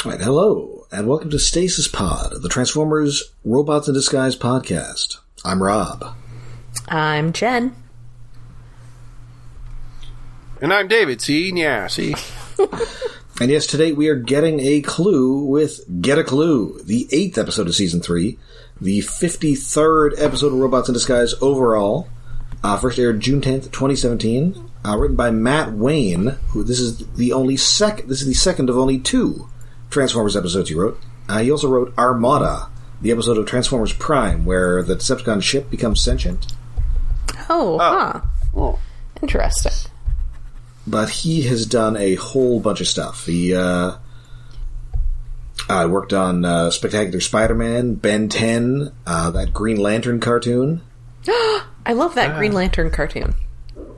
All right, hello, and welcome to Stasis Pod, the Transformers Robots in Disguise podcast. I'm Rob. I'm Jen. And I'm David. See? Yeah, see? And yes, today we are getting a clue with Get a Clue, the 8th episode of Season 3, the 53rd episode of Robots in Disguise overall, first aired June 10th, 2017, written by Matt Wayne, who this is the second of only 2 Transformers episodes he wrote. He also wrote Armada, the episode of Transformers Prime, where the Decepticon ship becomes sentient. Oh. Interesting. But he has done a whole bunch of stuff. He worked on Spectacular Spider-Man, Ben 10, that Green Lantern cartoon. I love that Green Lantern cartoon.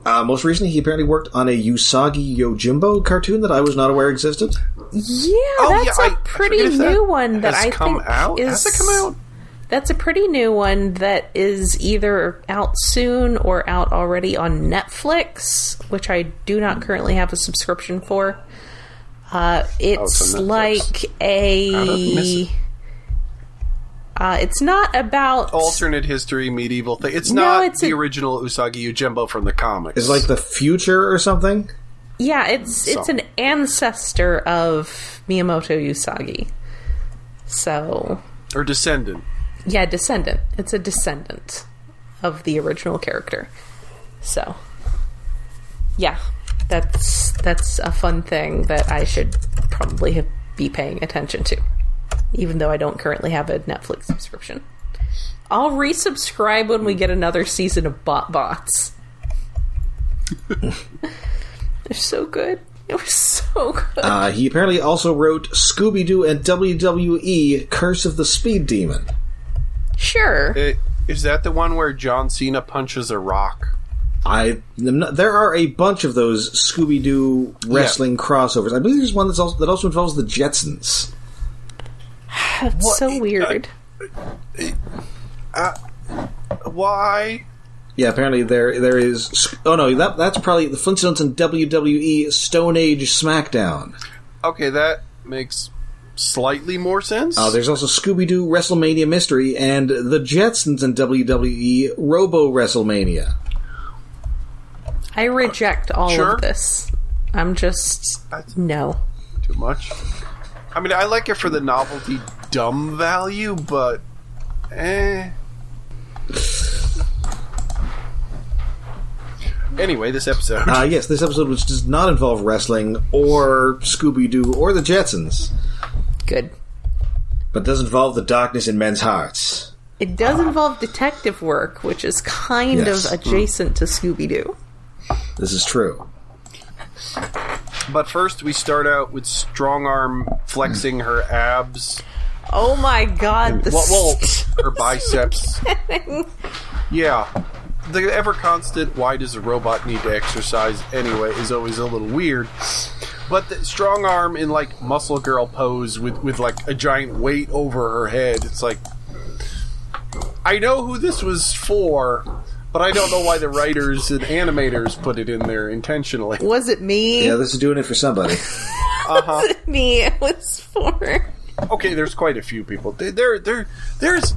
Most recently, he apparently worked on a Usagi Yojimbo cartoon that I was not aware existed. That's a pretty new one that I think Has it come out? That's a pretty new one that is either out soon or out already on Netflix, which I do not currently have a subscription for. It's like a... it's not about... alternate history, medieval thing. It's not the original Usagi Yojimbo from the comics. It's like the future or something? Yeah, it's an ancestor of Miyamoto Usagi. So... or descendant. Yeah, descendant. It's a descendant of the original character. So, yeah, that's a fun thing that I should probably be paying attention to, even though I don't currently have a Netflix subscription. I'll resubscribe when we get another season of Bots. They're so good. It was so good. He apparently also wrote Scooby-Doo and WWE Curse of the Speed Demon. Sure. Is that the one where John Cena punches a rock? There are a bunch of those Scooby-Doo wrestling crossovers. I believe there's one that also involves the Jetsons. That's so weird. Why? Yeah, apparently there is... Oh no, that's probably the Flintstones and WWE Stone Age SmackDown. Okay, that makes slightly more sense. There's also Scooby-Doo WrestleMania Mystery and the Jetsons and WWE Robo WrestleMania. I reject all of this. I'm just... no. Too much? I mean, I like it for the novelty dumb value, but... Anyway, this episode... yes, this episode, which does not involve wrestling or Scooby-Doo or the Jetsons. Good. But does involve the darkness in men's hearts. It does involve detective work, which is kind of adjacent to Scooby-Doo. This is true. But first, we start out with Strongarm flexing her abs. Oh my god, her biceps. Yeah. The ever-constant, why does a robot need to exercise anyway, is always a little weird. But the Strongarm in, like, muscle girl pose with like, a giant weight over her head, it's like... I know who this was for, but I don't know why the writers and animators put it in there intentionally. Was it me? Yeah, this is doing it for somebody. Was it me it was for? Okay, there's quite a few people. There's...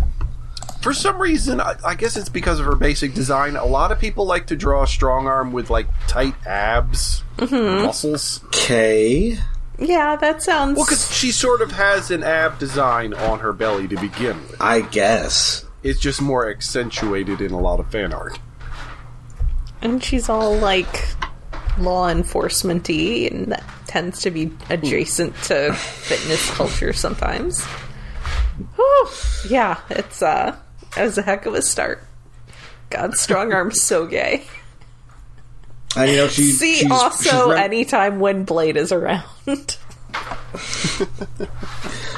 For some reason, I guess it's because of her basic design, a lot of people like to draw a Strongarm with, like, tight abs, muscles. Okay. Yeah, that sounds... Well, because she sort of has an ab design on her belly to begin with. I guess. It's just more accentuated in a lot of fan art. And she's all, like, law enforcement-y, and that tends to be adjacent to fitness culture sometimes. Whew. Yeah, it's, that was a heck of a start. God, Strongarm's so gay. And, you know, she's anytime Windblade is around.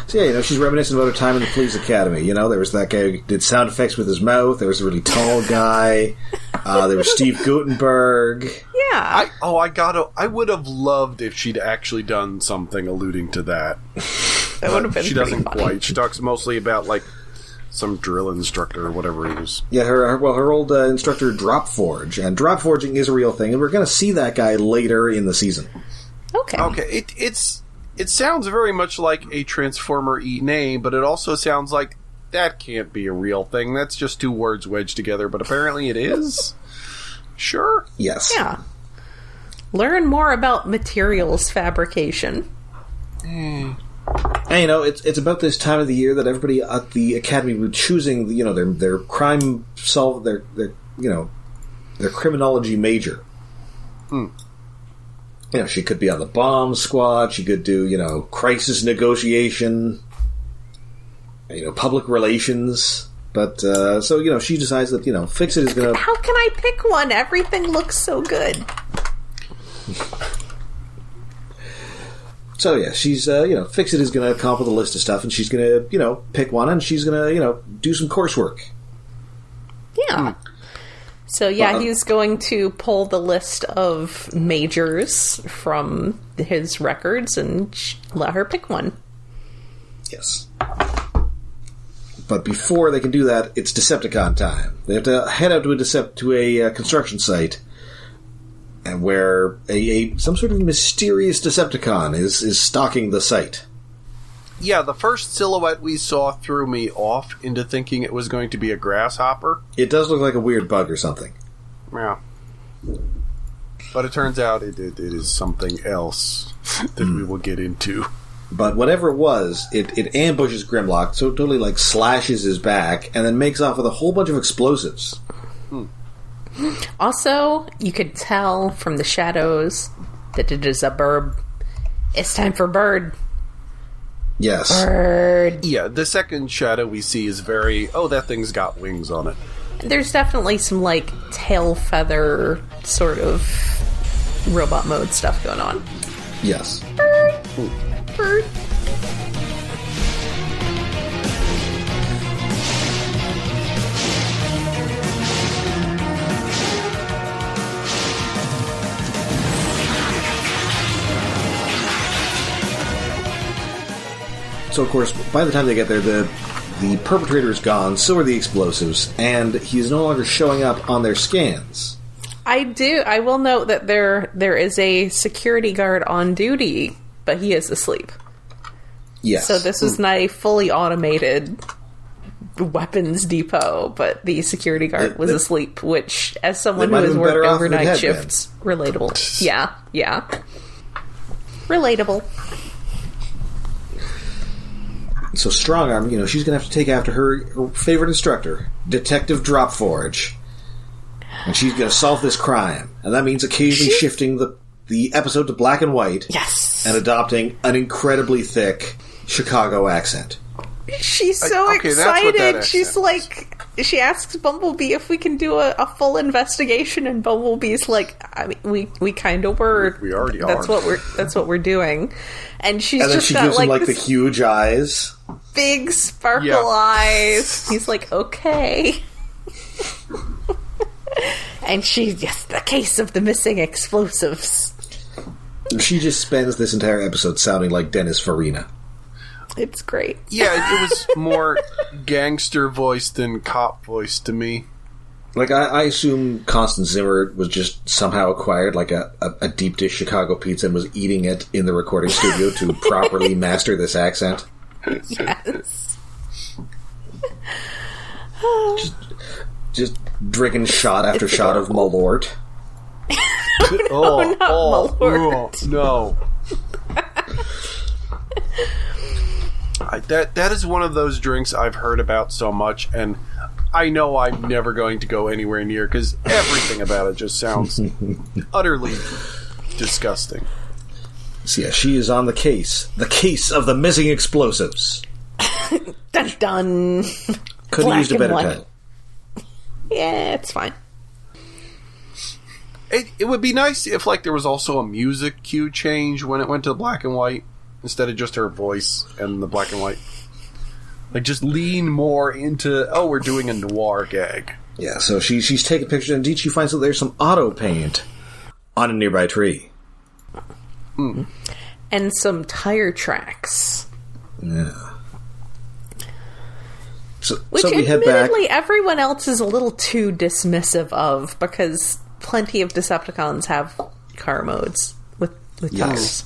So, yeah, you know, she's reminiscent about her time in the police academy. You know, there was that guy who did sound effects with his mouth. There was a really tall guy. There was Steve Guttenberg. Yeah. I would have loved if she'd actually done something alluding to that. That would have been She pretty doesn't funny. quite. She talks mostly about, like, some drill instructor or whatever he was. Yeah, her old instructor, Dropforge. And Dropforging is a real thing, and we're going to see that guy later in the season. Okay. Okay, it's It sounds very much like a Transformer-y name, but it also sounds like that can't be a real thing. That's just two words wedged together, but apparently it is. Sure. Yes. Yeah. Learn more about materials fabrication. And, it's about this time of the year that everybody at the Academy were choosing, their crime their criminology major. She could be on the bomb squad, she could do, crisis negotiation, public relations. But, she decides that, Fix-It is gonna... How can I pick one? Everything looks so good. So, yeah, she's, Fix-It is going to come up with a list of stuff, and she's going to, pick one, and she's going to, do some coursework. Yeah. So, yeah, he's going to pull the list of majors from his records and let her pick one. Yes. But before they can do that, it's Decepticon time. They have to head out to a construction site, and where some sort of mysterious Decepticon is stalking the site. Yeah, the first silhouette we saw threw me off into thinking it was going to be a grasshopper. It does look like a weird bug or something. Yeah. But it turns out it is something else that we will get into. But whatever it was, it ambushes Grimlock, so it totally, slashes his back, and then makes off with a whole bunch of explosives. Also, you could tell from the shadows that it is a bird. It's time for bird. Yes. Bird. Yeah, the second shadow we see is very, that thing's got wings on it. There's definitely some, tail feather sort of robot mode stuff going on. Yes. Bird. Bird. So, of course, by the time they get there, the perpetrator is gone, so are the explosives, and he's no longer showing up on their scans. I will note that there is a security guard on duty, but he is asleep. Yes. So this is not a fully automated weapons depot, but the security guard was asleep, which, as someone who has worked overnight shifts, relatable. Yeah. Relatable. So Strongarm, she's going to have to take after her favorite instructor, Detective Dropforge. And she's going to solve this crime. And that means occasionally shifting the episode to black and white. Yes. And adopting an incredibly thick Chicago accent. She's so excited. She's like, she asks Bumblebee if we can do a full investigation, and Bumblebee's like, I mean, we kind of were. We already are. That's what we're doing. And she's and then just she got gives him the huge eyes, big sparkle eyes. He's like, okay. And the case of the missing explosives. She just spends this entire episode sounding like Dennis Farina. It's great. Yeah, it was more gangster voice than cop voice to me. I assume Constance Zimmer was just somehow acquired a deep dish Chicago pizza and was eating it in the recording studio to properly master this accent. Yes. Just drinking shot after shot of Malort. Malort. No. That is one of those drinks I've heard about so much, and I know I'm never going to go anywhere near, because everything about it just sounds utterly disgusting. So yeah, she is on the case. The case of the missing explosives. Dun dun. Could have used a better title. Yeah, it's fine. It would be nice if there was also a music cue change when it went to black and white, instead of just her voice and the black and white. Just lean more into, we're doing a noir gag. Yeah, so she's taking pictures, and indeed she finds that there's some auto paint on a nearby tree. And some tire tracks. Yeah. Which, so we head back. admittedly, everyone else is a little too dismissive of, because plenty of Decepticons have car modes with tires.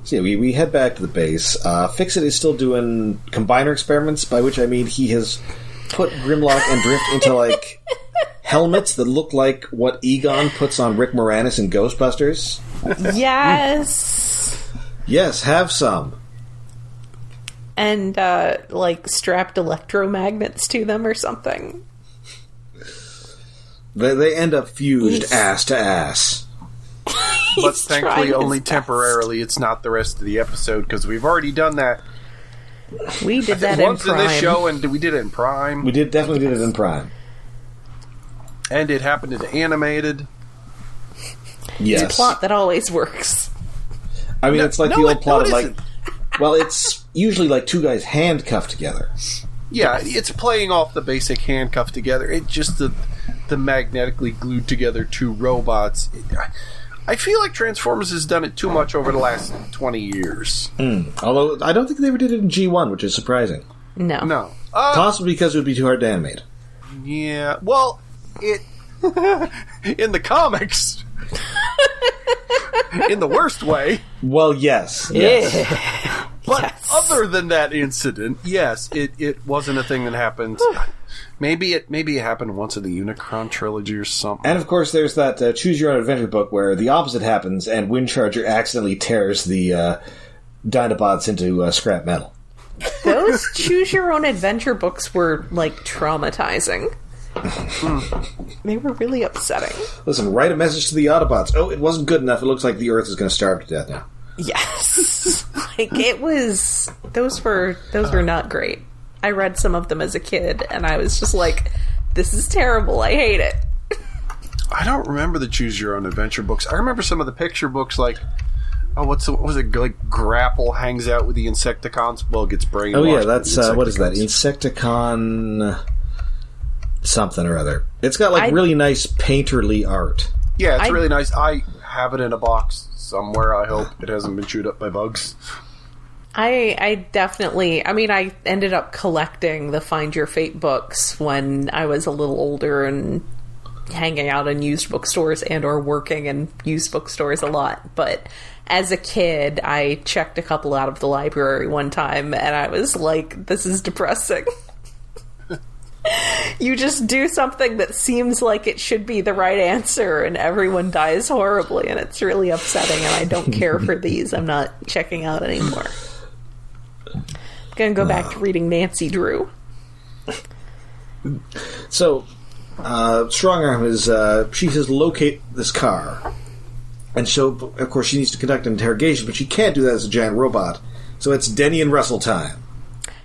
So yeah, we head back to the base. Fix-It is still doing combiner experiments, by which I mean he has put Grimlock and Drift into, like, helmets that look like what Egon puts on Rick Moranis in Ghostbusters. Yes! Yes, have some. And, like, strapped electromagnets to them or something. They end up fused ass to ass. But thankfully only temporarily. It's not the rest of the episode, because we've already done that. We did that in once Prime. in this show, and we did it in Prime. We definitely did it in Prime. And it happened in animated. Yes. It's a plot that always works. I mean, it's like the old plot of, like... isn't. Well, it's usually like two guys handcuffed together. Yeah, it's playing off the basic handcuff together. It's just the magnetically glued together two robots. I feel like Transformers has done it too much over the last 20 years. Although, I don't think they ever did it in G1, which is surprising. No. Possibly because it would be too hard to animate. Yeah, well, it... in the comics... in the worst way. Well, yes. Yeah. But other than that incident, yes, it wasn't a thing that happened. Maybe it happened once in the Unicron trilogy or something. And of course, there's that Choose Your Own Adventure book where the opposite happens, and Windcharger accidentally tears the Dinobots into scrap metal. Those Choose Your Own Adventure books were, like, traumatizing. They were really upsetting. Listen, write a message to the Autobots. Oh, it wasn't good enough. It looks like the Earth is going to starve to death now. Yes. Like, it was... Those were not great. I read some of them as a kid, and I was just like, this is terrible. I hate it. I don't remember the Choose Your Own Adventure books. I remember some of the picture books, like... Oh, what was it? Like, Grapple hangs out with the Insecticons. Well, gets brainwashed. Oh, yeah, that's... what is that? Insecticon... something or other. It's got, like, really nice painterly art. Yeah, it's really nice. I have it in a box somewhere. I hope it hasn't been chewed up by bugs. I definitely... I mean, I ended up collecting the Find Your Fate books when I was a little older and hanging out in used bookstores and or working in used bookstores a lot. But as a kid, I checked a couple out of the library one time, and I was like, this is depressing. You just do something that seems like it should be the right answer, and everyone dies horribly, and it's really upsetting, and I don't care for these. I'm not checking out anymore. I'm gonna go back to reading Nancy Drew. So, Strongarm is, she says locate this car. And so, of course, she needs to conduct an interrogation, but she can't do that as a giant robot. So it's Denny and Russell time.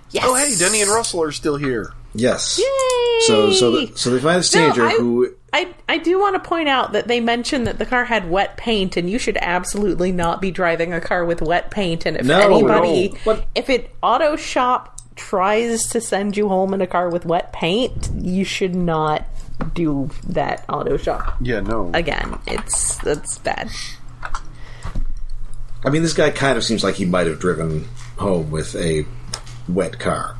Yes. Oh, hey, Denny and Russell are still here. Yes. Yay! So they find the teenager who... I do want to point out that they mentioned that the car had wet paint, and you should absolutely not be driving a car with wet paint. And if if it auto shop tries to send you home in a car with wet paint, you should not do that auto shop. Yeah, no. Again, that's bad. I mean, this guy kind of seems like he might have driven home with a wet car.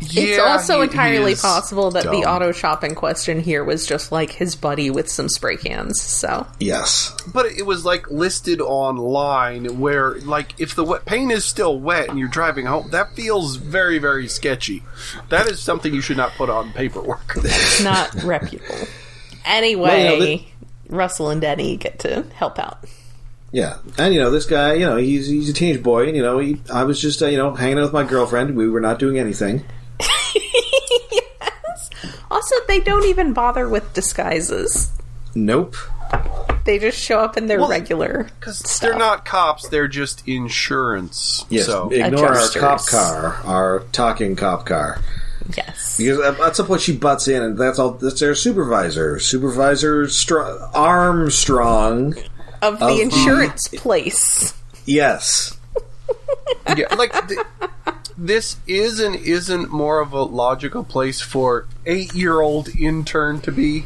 It's also entirely possible that the auto shop in question here was just like his buddy with some spray cans, so. Yes. But it was like listed online where, like, if the wet paint is still wet and you're driving home, that feels very, very sketchy. That is something you should not put on paperwork. It's not reputable. Anyway, Russell and Denny get to help out. Yeah, and this guy, he's a teenage boy, and I was just, hanging out with my girlfriend. We were not doing anything. Yes. Also, they don't even bother with disguises. Nope. They just show up in their regular because stuff. They're not cops; they're just insurance. Yes, so. ignore Adjusters. our cop car, our talking cop car. Yes, because at some point she butts in, and that's their supervisor, Armstrong of the insurance place. Yes. Yeah, like this is and isn't more of a logical place for 8-year-old intern to be.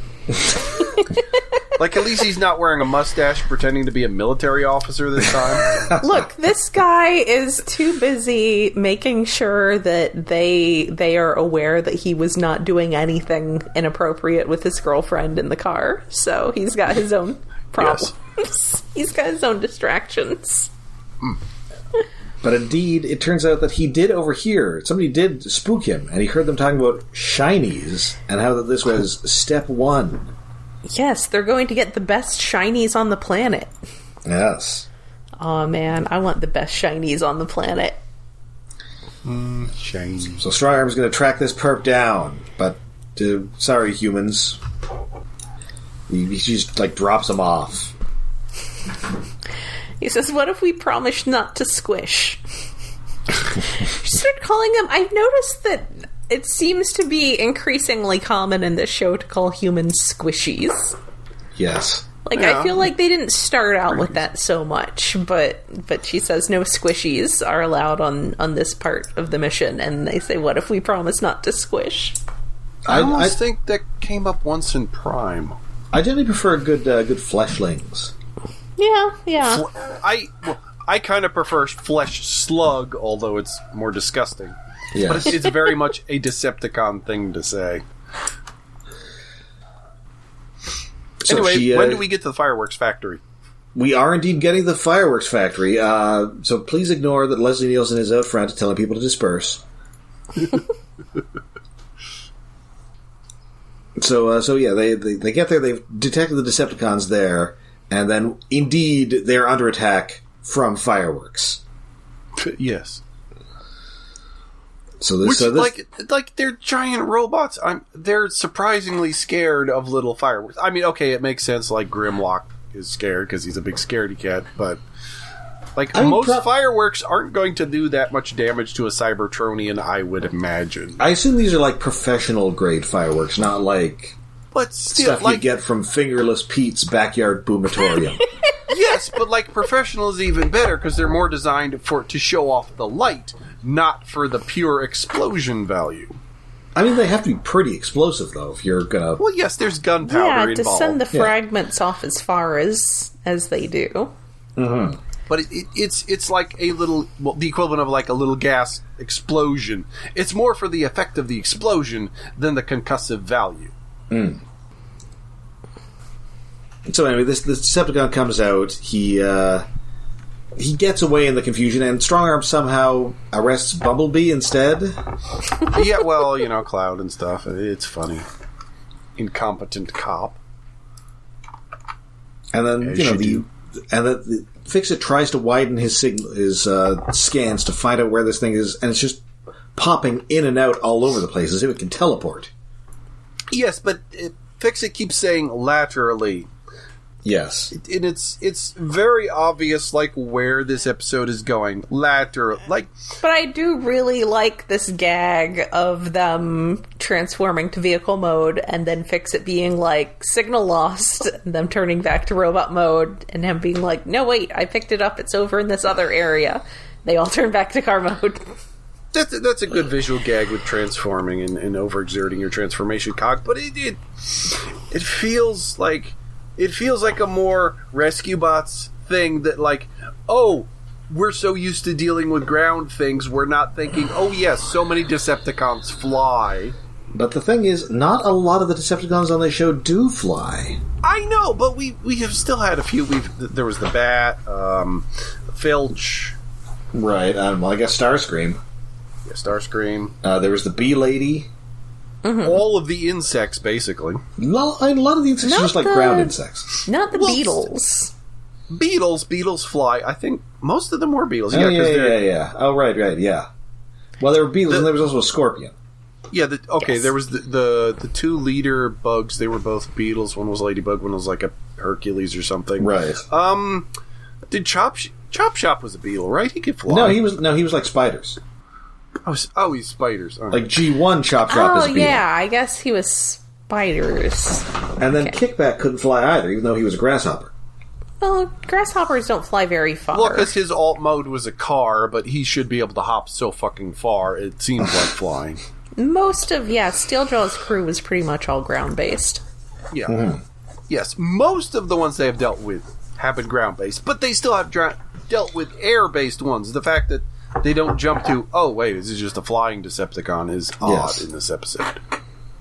Like, at least he's not wearing a mustache pretending to be a military officer this time. Look, this guy is too busy making sure that they are aware that he was not doing anything inappropriate with his girlfriend in the car. So he's got his own problems. Yes. He's got his own distractions. But indeed, it turns out that he did overhear. Somebody did spook him, and he heard them talking about shinies, and how that this was step one. Yes, they're going to get the best shinies on the planet. Yes. Oh man, I want the best shinies on the planet. Shiny. So Strongarm's going to track this perp down, but sorry, humans. He just drops him off. He says, "What if we promise not to squish?" Start calling them. I've noticed that it seems to be increasingly common in this show to call humans squishies. Yes. I feel like they didn't start out with that so much, but she says no squishies are allowed on this part of the mission, and they say, "What if we promise not to squish?" I think that came up once in Prime. I generally prefer good fleshlings. Yeah. I kind of prefer flesh slug, although it's more disgusting. Yeah. But it's very much a Decepticon thing to say. So anyway, when do we get to the fireworks factory? We are indeed getting the fireworks factory. So please ignore that Leslie Nielsen is out front telling people to disperse. So yeah, they get there. They've detected the Decepticons there, and then indeed they're under attack from fireworks. Yes. So this, like they're giant robots. They're surprisingly scared of little fireworks. I mean, okay, it makes sense. Like Grimlock is scared because he's a big scaredy cat, but most fireworks aren't going to do that much damage to a Cybertronian, I would imagine. I assume these are like professional grade fireworks, not like stuff you get from Fingerless Pete's backyard boomatorium. Yes, but professional is even better because they're more designed to show off the light, not for the pure explosion value. I mean, they have to be pretty explosive, though, if you're gonna... Well, yes, there's gunpowder involved. To send the fragments off as far as they do. Mm-hmm. But it's like a little... Well, the equivalent of a little gas explosion. It's more for the effect of the explosion than the concussive value. Mm. So anyway, this Decepticon comes out. He gets away in the confusion, and Strongarm somehow arrests Bumblebee instead. Yeah, well, Cloud and stuff. It's funny. Incompetent cop. And then the Fix-It tries to widen his scans to find out where this thing is, and it's just popping in and out all over the place as if it can teleport. Yes, but Fix-It keeps saying laterally. Yes. And it's very obvious, where this episode is going. Lateral, But I do really like this gag of them transforming to vehicle mode and then Fix-It being signal lost, and them turning back to robot mode, and him being like, no, wait, I picked it up, it's over in this other area. They all turn back to car mode. That's a good visual gag with transforming and overexerting your transformation cog, but it feels like... It feels like a more Rescue Bots thing that, we're so used to dealing with ground things, we're not thinking, oh yes, so many Decepticons fly. But the thing is, not a lot of the Decepticons on the show do fly. I know, but we have still had a few. There was the Bat, Filch. Right, I guess Starscream. Yeah, Starscream. There was the Bee Lady. Mm-hmm. All of the insects, basically. A lot of the insects are just ground insects. Not the beetles. Beetles fly. I think most of them were beetles. Yeah. Oh, right, yeah. Well, there were beetles, and there was also a scorpion. Yeah, there was the two leader bugs. They were both beetles. One was Ladybug, one was a Hercules or something. Right. Did Chop Shop was a beetle, right? He could fly. No, he was like spiders. Oh, he's spiders. Like G1 Chop Shop is a beetle. Oh, yeah, I guess he was spiders. And then Kickback couldn't fly either, even though he was a grasshopper. Well, grasshoppers don't fly very far. Well, because his alt mode was a car, but he should be able to hop so fucking far, it seems like flying. Most of, Steeljaw's crew was pretty much all ground-based. Yeah. Mm-hmm. Yes, most of the ones they have dealt with have been ground-based, but they still have dealt with air-based ones. The fact that they don't jump to, oh, wait, this is just a flying Decepticon is odd in this episode.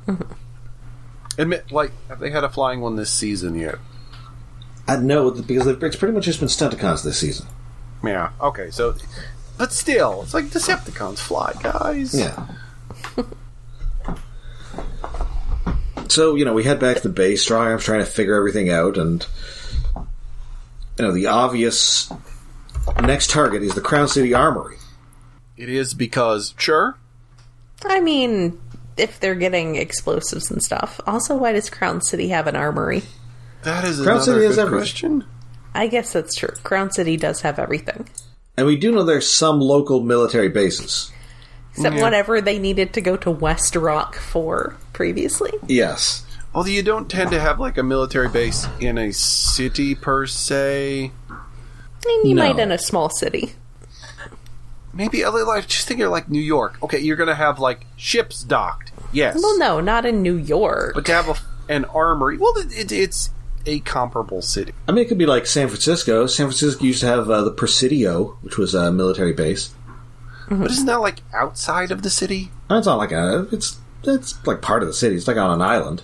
Mm-hmm. Have they had a flying one this season yet? No, because it's pretty much just been Stunticons this season. Yeah, okay, so But still, it's like Decepticons fly, guys. Yeah. So, we head back to the base. Strongarm's trying to figure everything out, and the obvious next target is the Crown City Armory. It is because, sure. I mean, if they're getting explosives and stuff. Also, why does Crown City have an armory? That is Crown City has good everything. question. I guess that's true. Crown City does have everything. And we do know there's some local military bases. Except whatever they needed to go to West Rock for previously. Yes. Although you don't tend to have, like, a military base in a city, per se. I mean, you No. might in a small city. Maybe LA Life, just thinking like New York. Okay, you're going to have, like, ships docked. Yes. Well, no, not in New York. But to have an armory, well, it's a comparable city. I mean, it could be like San Francisco. San Francisco used to have the Presidio, which was a military base. Mm-hmm. But isn't that, like, outside of the city? It's not like it's like part of the city. It's like on an island.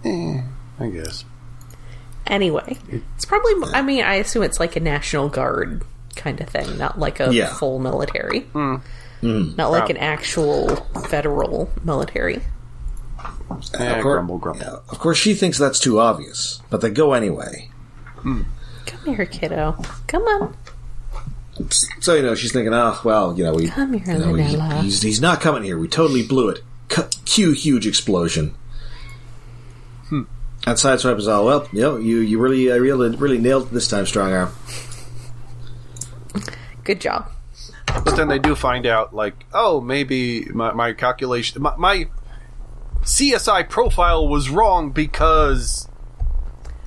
I guess. Anyway, it's probably, I mean, I assume it's like a National Guard kind of thing, not like a full military. Not like an actual federal military. Grumble. Yeah, of course, she thinks that's too obvious, but they go anyway. Come here, kiddo. Come on. So, she's thinking, we... Come here, Lynella. He's not coming here. We totally blew it. Cue huge explosion. And Sideswipe is all, well, you really nailed it this time, Strongarm. Good job. But then they do find out, like, oh, maybe my calculation... My CSI profile was wrong because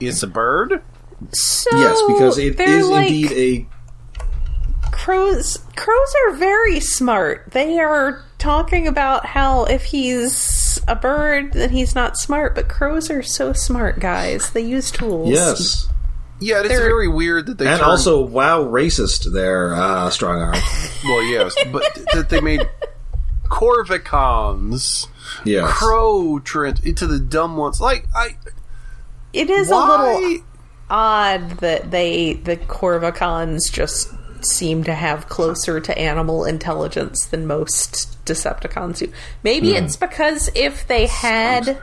it's a bird? So, Yes, because it is like, indeed a... Crows are very smart. They are talking about how if he's a bird, then he's not smart. But crows are so smart, guys. They use tools. Yes. Yeah, it's very weird that they And also, wow, racist there, Strongarm. Well, yes, but that they made Corvicons, Yes. crow into the dumb ones. Like, It is why? a little odd that the Corvicons just seem to have closer to animal intelligence than most Decepticons do. Maybe it's because if they had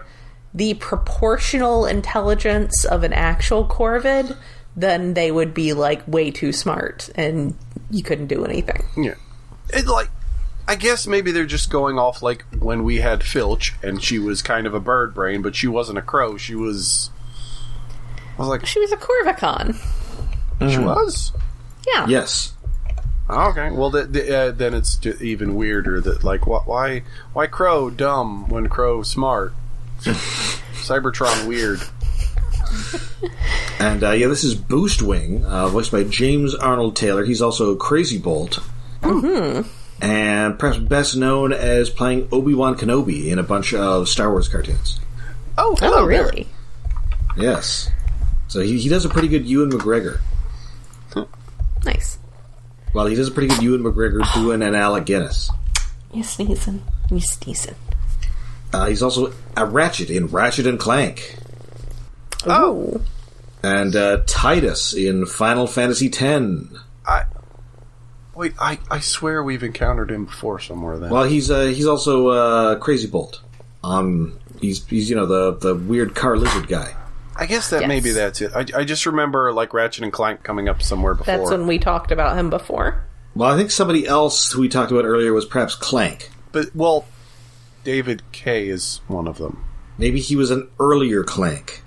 the proportional intelligence of an actual Corvid, then they would be, like, way too smart, and you couldn't do anything. Yeah. I guess maybe they're just going off, like, when we had Filch, and she was kind of a bird brain, but she wasn't a crow. She was... I was like... She was a Corvicon. She was? Yeah. Yes. Okay. Well, then it's even weirder that, like, why crow dumb when crow smart? Cybertron weird. And, this is Boostwing, voiced by James Arnold Taylor. He's also Crazy Bolt. Mm-hmm. And perhaps best known as playing Obi-Wan Kenobi in a bunch of Star Wars cartoons. Oh, hello there. Really? Yes. So he does a pretty good Ewan McGregor. Nice. Well, he does a pretty good Ewan McGregor doing an Alec Guinness. You sneezing. You sneezing. He's also a Ratchet in Ratchet and Clank. Oh. And Titus in Final Fantasy X. Wait, I swear we've encountered him before somewhere then. Well, he's also Crazy Bolt. He's the weird car lizard guy. I guess that maybe that's it. I just remember, like, Ratchet and Clank coming up somewhere before. That's when we talked about him before. Well, I think somebody else who we talked about earlier was perhaps Clank. But, well, David K is one of them. Maybe he was an earlier Clank.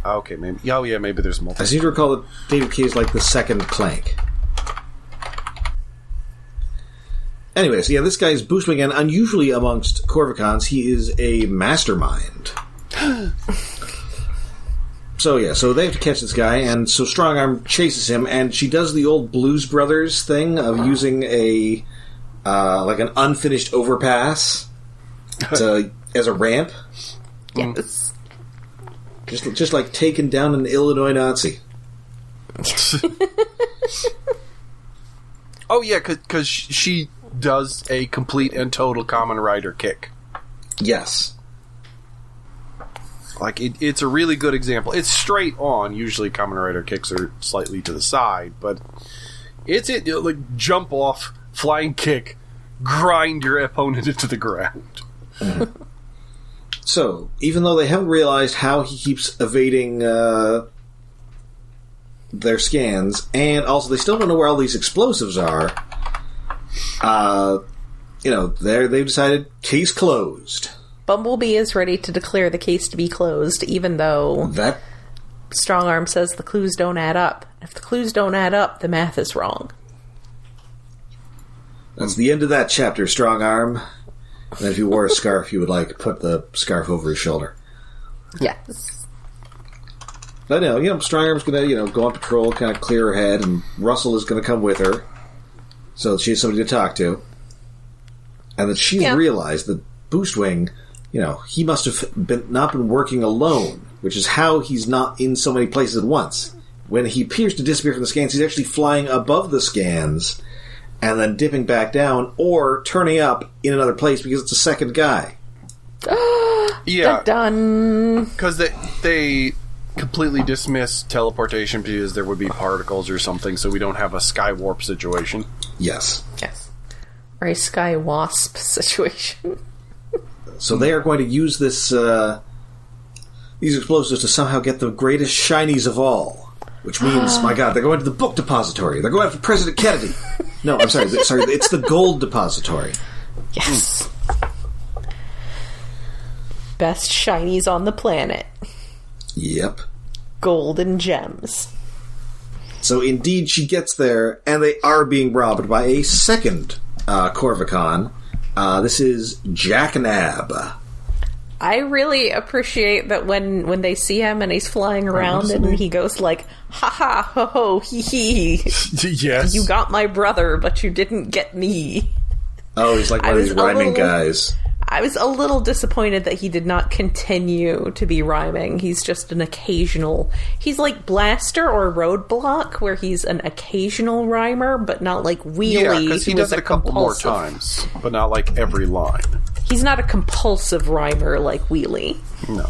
Okay, maybe. Oh, yeah, maybe there's multiple. I seem to recall that David K is like the second Clank. Anyways, yeah, this guy is Boostwing, and unusually amongst Corvicons, he is a mastermind. So they have to catch this guy, and so Strongarm chases him, and she does the old Blues Brothers thing of using a like an unfinished overpass as a ramp. Yes. Just like taking down an Illinois Nazi. Oh, yeah, because she does a complete and total Kamen Rider kick. Yes. Like, it's a really good example. It's straight on. Usually Kamen Rider kicks are slightly to the side, but it's like jump off, flying kick, grind your opponent into the ground. So, even though they haven't realized how he keeps evading their scans, and also they still don't know where all these explosives are, they've decided case closed. Bumblebee is ready to declare the case to be closed, even though That Strongarm says the clues don't add up. If the clues don't add up, the math is wrong. That's the end of that chapter, Strongarm. And then if you wore a scarf, you would, put the scarf over his shoulder. Yes. But, Strongarm's going to, go on patrol, kind of clear her head, and Russell is going to come with her so that she has somebody to talk to. And that she's realized that Boostwing, he must have not been working alone, which is how he's not in so many places at once. When he appears to disappear from the scans, he's actually flying above the scans and then dipping back down or turning up in another place because it's a second guy. Yeah. Done. Because they completely dismiss teleportation because there would be particles or something, so we don't have a sky warp situation. Yes. Yes. Or a sky wasp situation. So they are going to use this these explosives to somehow get the greatest shinies of all. Which means, my God, they're going to the book depository. They're going after President Kennedy. No, I'm sorry. It's the gold depository. Yes. Best shinies on the planet. Yep. Gold and gems. So indeed she gets there, and they are being robbed by a second Corvicon. This is Jack Nab. I really appreciate that when they see him and he's flying around and he goes like, ha ha, ho ho, hee hee. Yes. You got my brother, but you didn't get me. Oh, he's like one of these rhyming guys. I was a little disappointed that he did not continue to be rhyming. He's just an occasional... He's like Blaster or Roadblock, where he's an occasional rhymer, but not like Wheelie. Yeah, because he does it a couple more times, but not like every line. He's not a compulsive rhymer like Wheelie. No.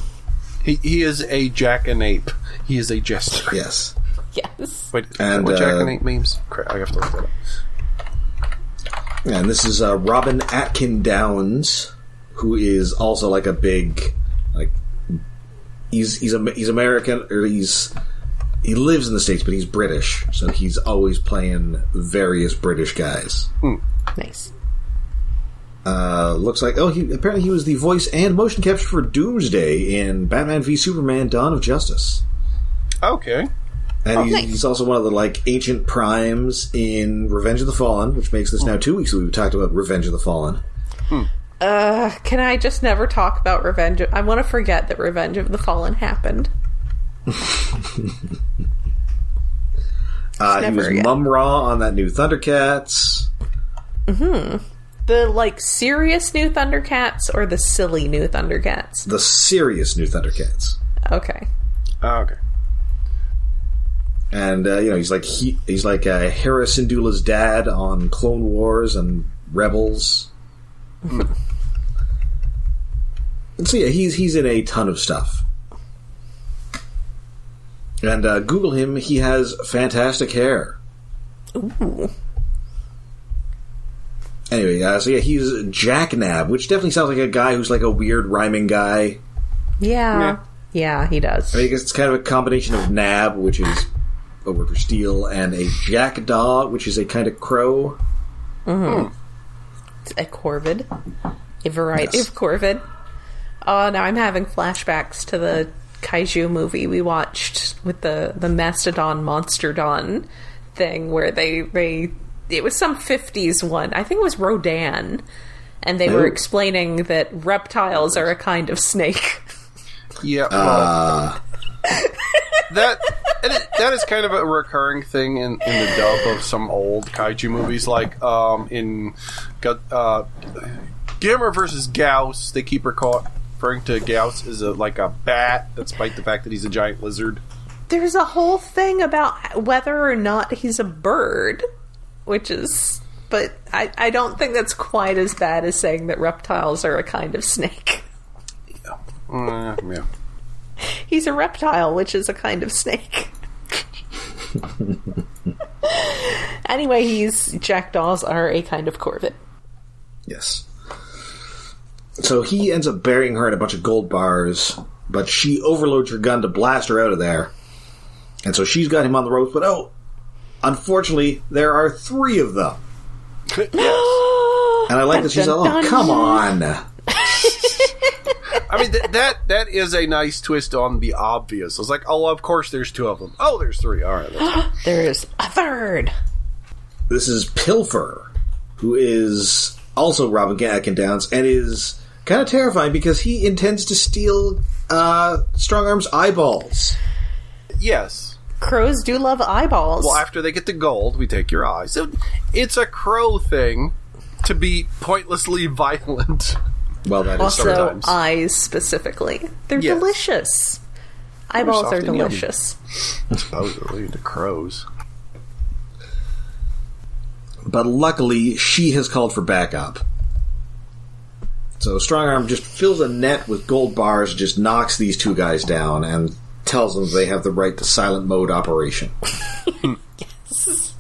He is a jackanape. He is a jester. Yes. Yes. Wait, and, what jackanape memes? I have to look that up. And this is Robin Atkin Downs, who is also like a big, he's American, or he lives in the States, but he's British, so he's always playing various British guys. Nice. Looks like, apparently he was the voice and motion capture for Doomsday in Batman v Superman: Dawn of Justice. Okay. And he's also one of the ancient primes in Revenge of the Fallen, which makes this now 2 weeks that we've talked about Revenge of the Fallen. Can I just never talk about Revenge? I want to forget that Revenge of the Fallen happened. He was Mum-Ra on that new Thundercats. Mm-hmm. The, serious new Thundercats or the silly new Thundercats? The serious new Thundercats. Okay. Okay. And, he's like Hera Syndulla's dad on Clone Wars and Rebels. And so yeah, he's in a ton of stuff. And Google him, he has fantastic hair. Ooh. Anyway, he's Jack Nab, which definitely sounds like a guy who's like a weird rhyming guy. Yeah, he does. I guess it's kind of a combination of Nab, which is a word for steel, and a jackdaw, which is a kind of crow. Mm-hmm. A corvid. A variety of corvid. Oh, now I'm having flashbacks to the kaiju movie we watched with the Mastodon Monsterdon thing, where it was some 50s one. I think it was Rodan. And they were explaining that reptiles are a kind of snake. Yeah, well... That is kind of a recurring thing in the dub of some old kaiju movies, like in Gamera vs. Gauss. They keep referring to Gauss as a bat, despite the fact that he's a giant lizard. There's a whole thing about whether or not he's a bird, which is... But I don't think that's quite as bad as saying that reptiles are a kind of snake. Yeah. Yeah. He's a reptile, which is a kind of snake. Anyway, jackdaws are a kind of corvid. Yes. So he ends up burying her in a bunch of gold bars, but she overloads her gun to blast her out of there. And so she's got him on the ropes, but unfortunately, there are 3 of them. Yes. And I like that she's like, come on. I mean, that is a nice twist on the obvious. I was like, of course there's 2 of them. Oh, there's 3. All right. There's a 3rd. This is Pilfer, who is also robbing Downs, and is kind of terrifying because he intends to steal Strongarm's eyeballs. Yes. Crows do love eyeballs. Well, after they get the gold, we take your eyes. So it's a crow thing to be pointlessly violent. Well, that is also, sometimes. eyes specifically. They're delicious. Eyeballs are delicious. Supposedly, to crows. But luckily, she has called for backup. So Strongarm just fills a net with gold bars, just knocks these 2 guys down, and tells them they have the right to silent mode operation. Yes.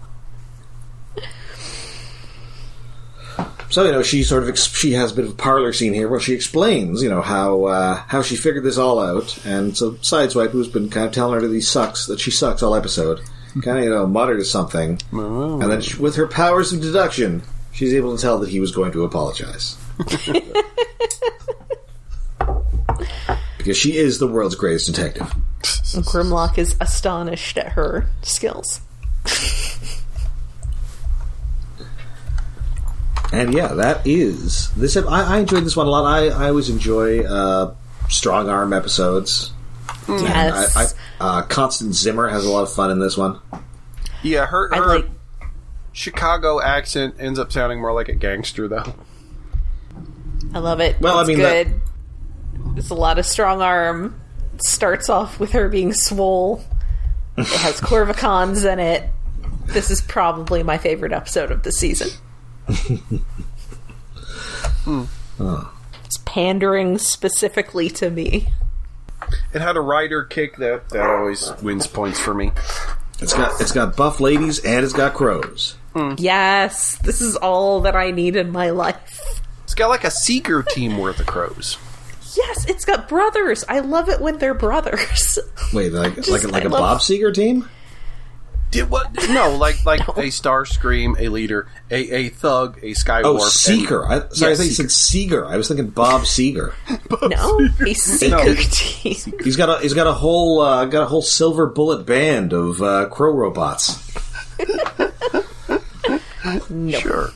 So, she sort of she has a bit of a parlor scene here where she explains, how she figured this all out. And so Sideswipe, who's been kind of telling her that she sucks all episode, kind of, mutters something. Oh. And then with her powers of deduction, she's able to tell that he was going to apologize. Because she is the world's greatest detective. Grimlock is astonished at her skills. And yeah, that is this. I enjoyed this one a lot. I always enjoy Strongarm episodes. Yes. Constance Zimmer has a lot of fun in this one. Yeah, her Chicago accent ends up sounding more like a gangster, though. I love it. Well, it's good. There's a lot of Strongarm. Starts off with her being swole. It has Corvicons in it. This is probably my favorite episode of the season. It's pandering specifically to me. It had a rider kick that always wins points for me. It's got buff ladies and it's got crows. Yes, this is all that I need in my life. It's got like a Seeker team worth of crows. Yes, it's got brothers. I love it when they're brothers. Wait, like a Bob Seger team? What? No, like no. A Starscream, a leader, a thug, a Skywalker. Oh, Seeker. I thought you said Seeger. I was thinking Bob Seger. No, a Seeker team. He's got a whole silver bullet band of crow robots. Nope. Sure.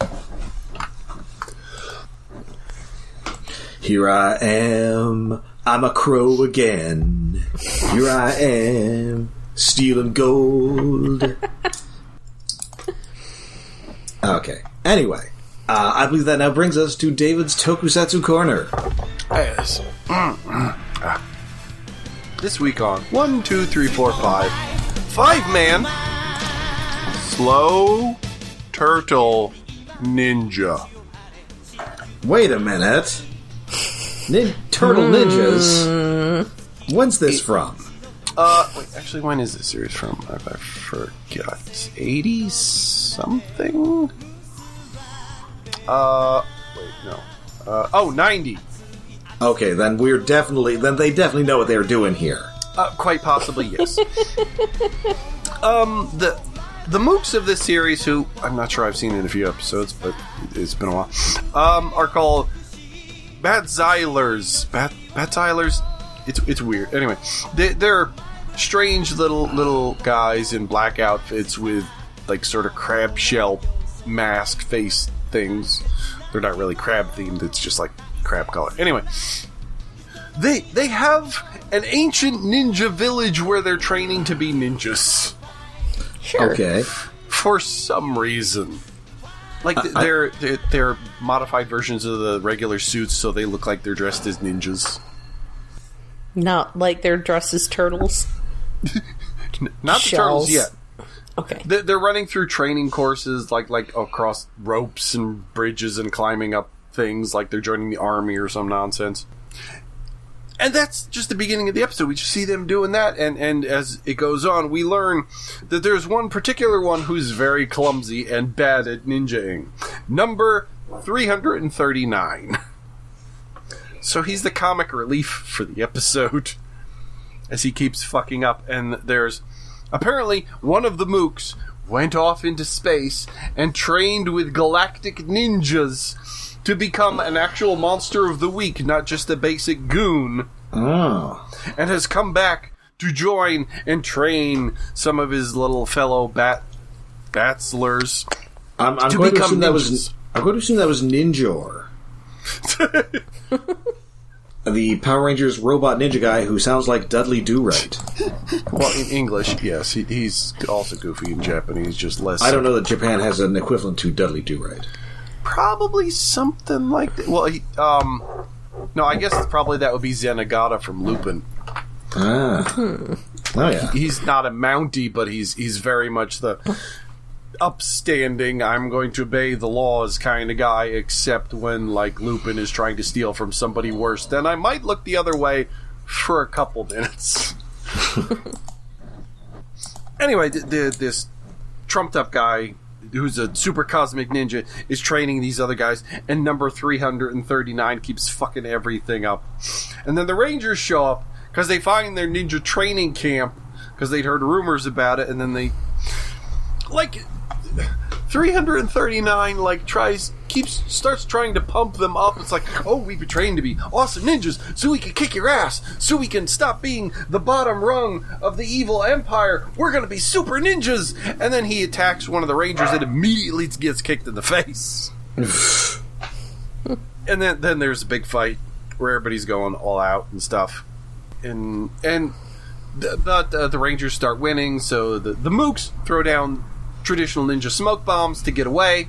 Here I am. I'm a crow again. Here I am. Stealing gold. Okay. Anyway, I believe that now brings us to David's Tokusatsu Corner. Yes. This week on 1, 2, 3, 4, 5. 5-man Slow Turtle Ninja. Wait a minute. Turtle Ninjas? When's this from? Wait, actually, when is this series from? I forgot. 80-something? Wait, no. 90. Okay, then they definitely know what they're doing here. Quite possibly, yes. The mooks of this series, who I'm not sure I've seen in a few episodes, but it's been a while, are called Batzilers. Batzilers? It's weird. Anyway, they're strange little guys in black outfits with like sort of crab shell mask face things. They're not really crab themed. It's just like crab color. Anyway, they have an ancient ninja village where they're training to be ninjas. Sure. Okay. For some reason. Like, they're modified versions of the regular suits, so they look like they're dressed as ninjas. Not like they're dressed as turtles? Not the turtles yet. Okay. They're running through training courses, like across ropes and bridges and climbing up things, like they're joining the army or some nonsense. And that's just the beginning of the episode. We just see them doing that, and as it goes on, we learn that there's one particular one who's very clumsy and bad at ninjaing. Number 339. So he's the comic relief for the episode, as he keeps fucking up. And there's apparently one of the mooks went off into space and trained with galactic ninjas to become an actual monster of the week, not just a basic goon. Oh. And has come back to join and train some of his little fellow batslers. I'm going to assume that was Ninjor. The Power Rangers robot ninja guy who sounds like Dudley Do-Right. Well, in English, yes. He's also goofy in Japanese, just less... I don't know that Japan has an equivalent to Dudley Do-Right. Probably something like that. Well, no, I guess probably that would be Zenigata from Lupin. Ah. Oh, yeah. He's not a Mountie, but he's very much the upstanding, I'm going to obey the laws kind of guy, except when, like, Lupin is trying to steal from somebody worse. Then I might look the other way for a couple minutes. Anyway, this trumped-up guy who's a super cosmic ninja is training these other guys, and number 339 keeps fucking everything up. And then the Rangers show up because they find their ninja training camp because they'd heard rumors about it, and then they... Like... 339 starts trying to pump them up. It's like, oh, we've been trained to be awesome ninjas so we can kick your ass, so we can stop being the bottom rung of the evil empire. We're gonna be super ninjas. And then he attacks one of the Rangers and immediately gets kicked in the face. And then there's a big fight where everybody's going all out and stuff, and the Rangers start winning. So the mooks throw down traditional ninja smoke bombs to get away.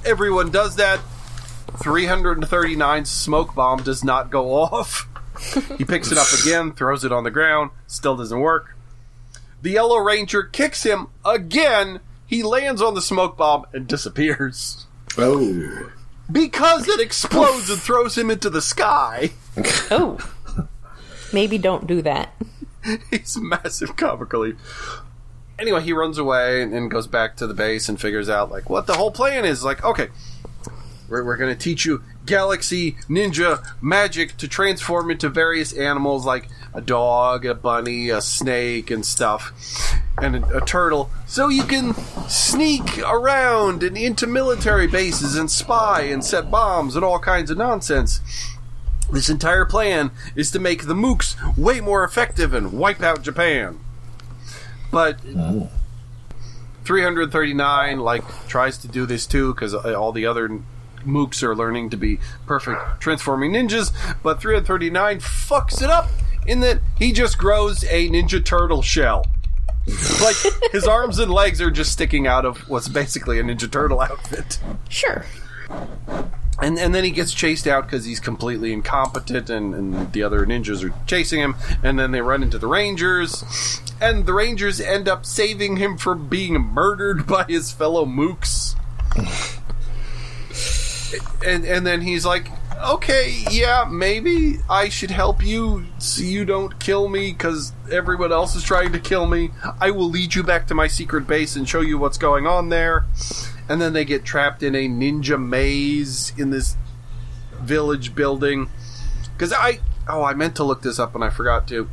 Everyone does that. 339's smoke bomb does not go off. He picks it up again, throws it on the ground, still doesn't work. The Yellow Ranger kicks him again. He lands on the smoke bomb and disappears. Oh. Because it explodes and throws him into the sky. Oh. Maybe don't do that. He's massive comic relief. Anyway, he runs away and goes back to the base and figures out, like, what the whole plan is. Like, okay, we're going to teach you galaxy ninja magic to transform into various animals, like a dog, a bunny, a snake, and stuff, and a turtle, so you can sneak around and into military bases and spy and set bombs and all kinds of nonsense. This entire plan is to make the mooks way more effective and wipe out Japan. But 339 tries to do this too, because all the other mooks are learning to be perfect transforming ninjas. But 339 fucks it up in that he just grows a Ninja Turtle shell. Like, his arms and legs are just sticking out of what's basically a Ninja Turtle outfit. Sure. And then he gets chased out because he's completely incompetent, and the other ninjas are chasing him, and then they run into the Rangers, and the Rangers end up saving him from being murdered by his fellow mooks. And then he's like, okay, yeah, maybe I should help you so you don't kill me because everyone else is trying to kill me. I will lead you back to my secret base and show you what's going on there. And then they get trapped in a ninja maze in this village building. Because I meant to look this up and I forgot to.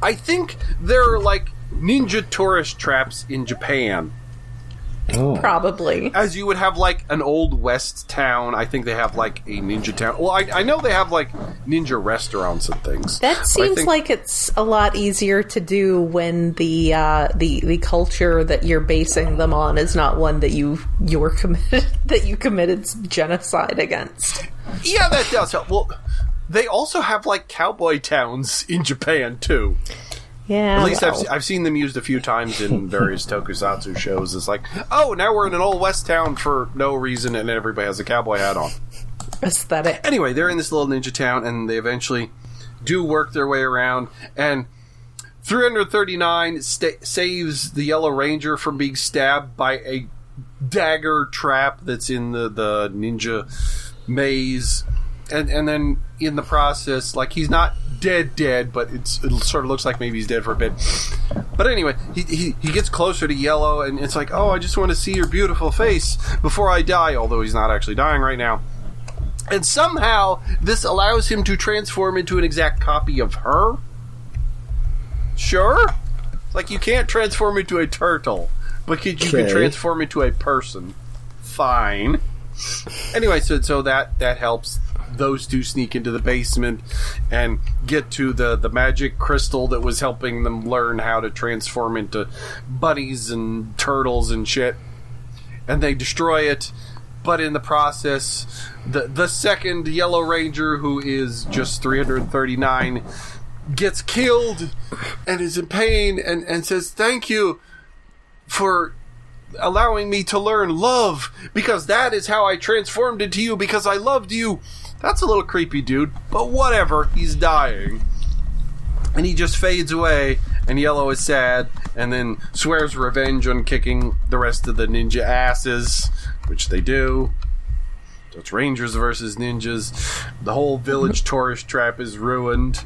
I think there are ninja tourist traps in Japan. Oh. Probably. As you would have an old west town, I think they have a ninja town. Well, I know they have ninja restaurants and things. That seems like it's a lot easier to do when the culture that you're basing them on is not one that you're committed genocide against. Yeah, that does help. Well, they also have cowboy towns in Japan too. Yeah, at least I've seen them used a few times in various tokusatsu shows. It's oh, now we're in an old west town for no reason, and everybody has a cowboy hat on. Aesthetic. Anyway, they're in this little ninja town, and they eventually do work their way around, and 339 saves the Yellow Ranger from being stabbed by a dagger trap that's in the ninja maze. and then in the process, like, he's not dead, but it sort of looks like maybe he's dead for a bit. But anyway, he gets closer to Yellow, and it's like, oh, I just want to see your beautiful face before I die, although he's not actually dying right now. And somehow, this allows him to transform into an exact copy of her. Sure? Like, you can't transform into a turtle, but you can transform into a person. Fine. Anyway, so that helps those two sneak into the basement and get to the magic crystal that was helping them learn how to transform into bunnies and turtles and shit. And they destroy it, but in the process, the second Yellow Ranger, who is just 339, gets killed and is in pain and says, thank you for allowing me to learn love, because that is how I transformed into you, because I loved you. That's a little creepy, dude, but whatever. He's dying. And he just fades away, and Yellow is sad, and then swears revenge on kicking the rest of the ninja asses, which they do. So it's Rangers versus ninjas. The whole village tourist trap is ruined.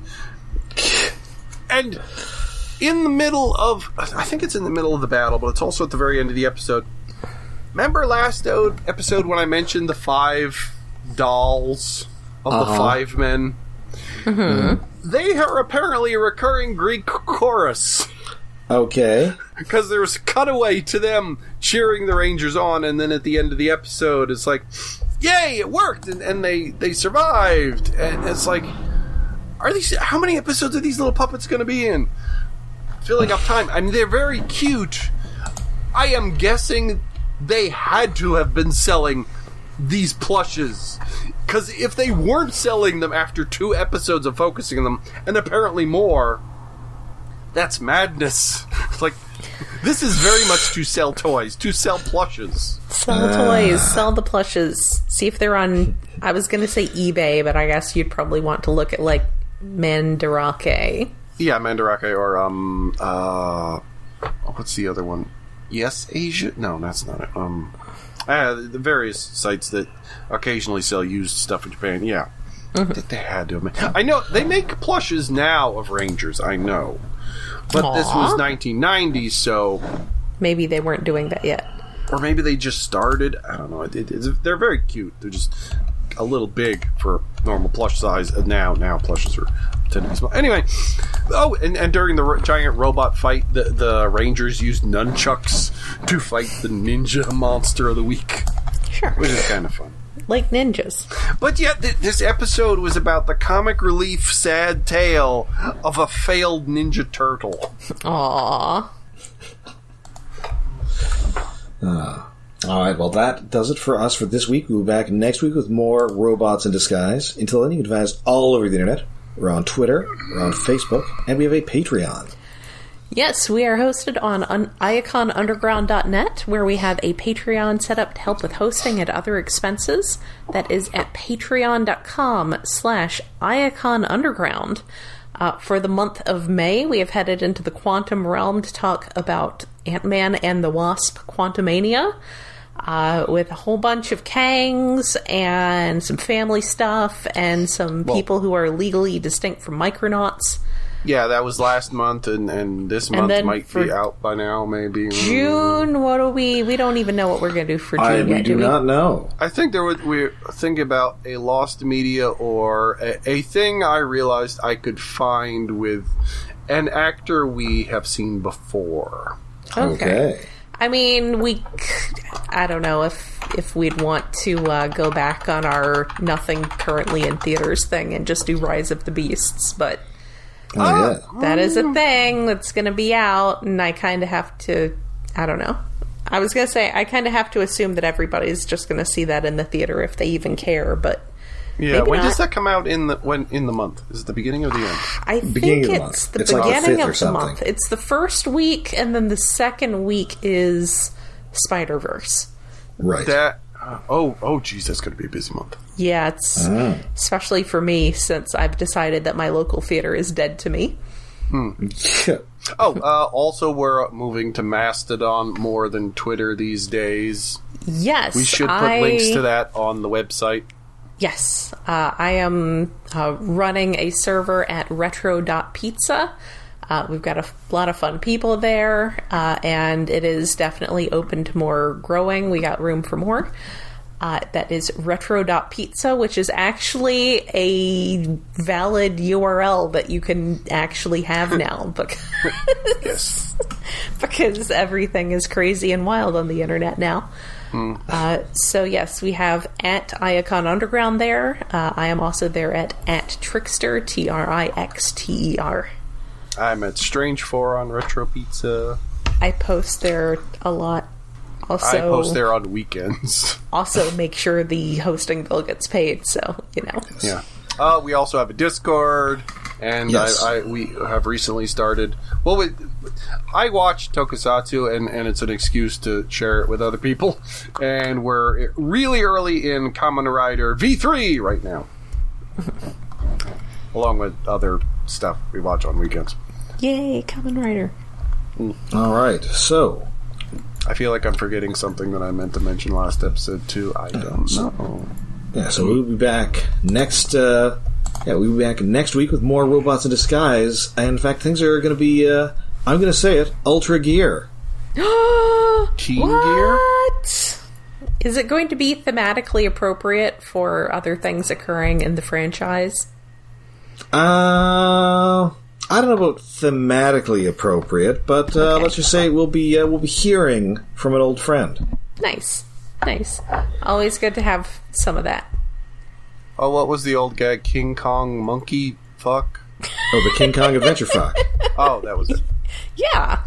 And in the middle of... I think it's in the middle of the battle, but it's also at the very end of the episode. Remember last episode when I mentioned the 5 dolls of the 5 men? Mm-hmm. They are apparently a recurring Greek chorus. Okay. Because there was a cutaway to them cheering the Rangers on, and then at the end of the episode, it's like, yay, it worked! And they survived. And it's like, how many episodes are these little puppets going to be in? Filling up time. I mean, they're very cute. I am guessing they had to have been selling these plushes, because if they weren't selling them after 2 episodes of focusing on them, and apparently more, that's madness. Like, this is very much to sell toys, to sell plushes. Sell toys, sell the plushes. See if they're on, I was going to say eBay, but I guess you'd probably want to look at, like, Mandarake. Yeah, Mandarake, or, what's the other one? Yes, Asia? No, that's not it. The various sites that occasionally sell used stuff in Japan. Yeah, I think they had to have made. I know they make plushes now of Rangers. I know, but this was 1990, so maybe they weren't doing that yet, or maybe they just started. I don't know. They're very cute. They're just a little big for normal plush size. Now plushes are tend to be small. Anyway, and during the giant robot fight, the Rangers used nunchucks to fight the ninja monster of the week. Sure. Which is kind of fun. Like ninjas. But yet, this episode was about the comic relief sad tale of a failed Ninja Turtle. Aww. Alright, well that does it for us for this week. We'll be back next week with more Robots in Disguise. Until then, you can find us all over the internet. We're on Twitter, we're on Facebook, and we have a Patreon. Yes, we are hosted on iaconunderground.net, where we have a Patreon set up to help with hosting and other expenses. That is at patreon.com/iaconunderground. For the month of May, we have headed into the quantum realm to talk about Ant-Man and the Wasp: Quantumania, with a whole bunch of Kangs and some family stuff and some people who are legally distinct from Micronauts. Yeah, that was last month, and this month might be out by now, maybe. June, what do we don't even know what we're going to do for June yet, we do not know. I think we're thinking about a lost media or a thing I realized I could find with an actor we have seen before. Okay. I mean, I don't know if we'd want to go back on our nothing currently in theaters thing and just do Rise of the Beasts, but that is a thing that's going to be out, and I kind of have to, I don't know. I was going to say, I kind of have to assume that everybody's just going to see that in the theater if they even care, but yeah, when does that come out in the month? Is it the beginning or the end? I think it's the beginning of the month. It's the first week, and then the second week is Spider-Verse. Right. Geez, that's going to be a busy month. Yeah, it's especially for me, since I've decided that my local theater is dead to me. Also, we're moving to Mastodon more than Twitter these days. Yes. We should put links to that on the website. Yes, I am running a server at retro.pizza. We've got a lot of fun people there, and it is definitely open to more growing. We got room for more. That is retro.pizza, which is actually a valid URL that you can actually have now. Yes. Because everything is crazy and wild on the internet now. So yes, we have at Iacon Underground there. I am also there at Trickster, Trixter. I'm at Strange4 on Retro Pizza. I post there a lot. Also, I post there on weekends. Also, make sure the hosting bill gets paid. So Yeah. We also have a Discord, and yes. we have recently started. Well, I watch Tokusatsu, and it's an excuse to share it with other people. And we're really early in Kamen Rider V3 right now, along with other stuff we watch on weekends. Yay, Kamen Rider! All right, so I feel like I'm forgetting something that I meant to mention last episode too. I don't know. Yeah, so we'll be back next. We'll be back next week with more Robots in Disguise. And in fact, things are going to be. I'm going to say it. Ultra Gear. Teen Gear? Is it going to be thematically appropriate for other things occurring in the franchise? I don't know about thematically appropriate, but Okay. let's just say we'll be hearing from an old friend. Nice. Always good to have some of that. Oh, what was the old guy? King Kong Monkey Fuck? Oh, the King Kong Adventure Fuck. Oh, that was it. Yeah.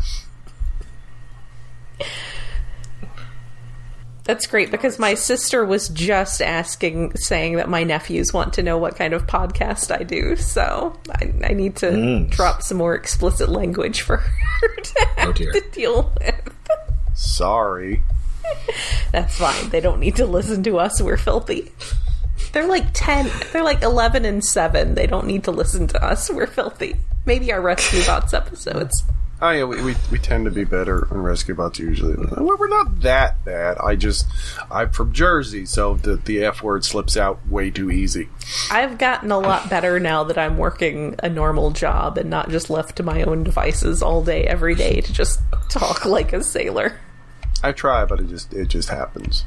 That's great, because my sister was just saying that my nephews want to know what kind of podcast I do, so I need to drop some more explicit language for her to have to deal with. Sorry. That's fine. They don't need to listen to us. We're filthy. They're like 10. They're like 11 and 7. They don't need to listen to us. We're filthy. Maybe our Rescue Bots episodes. Oh yeah, we tend to be better on Rescue Bots usually. We're not that bad. I'm from Jersey, so the F word slips out way too easy. I've gotten a lot better now that I'm working a normal job and not just left to my own devices all day, every day to just talk like a sailor. I try, but it just happens.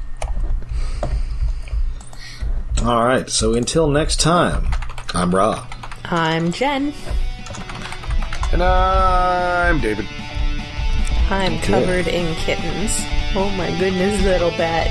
All right, so until next time, I'm Rob. I'm Jen. And I'm David. I'm covered in kittens. Oh my goodness, little bat.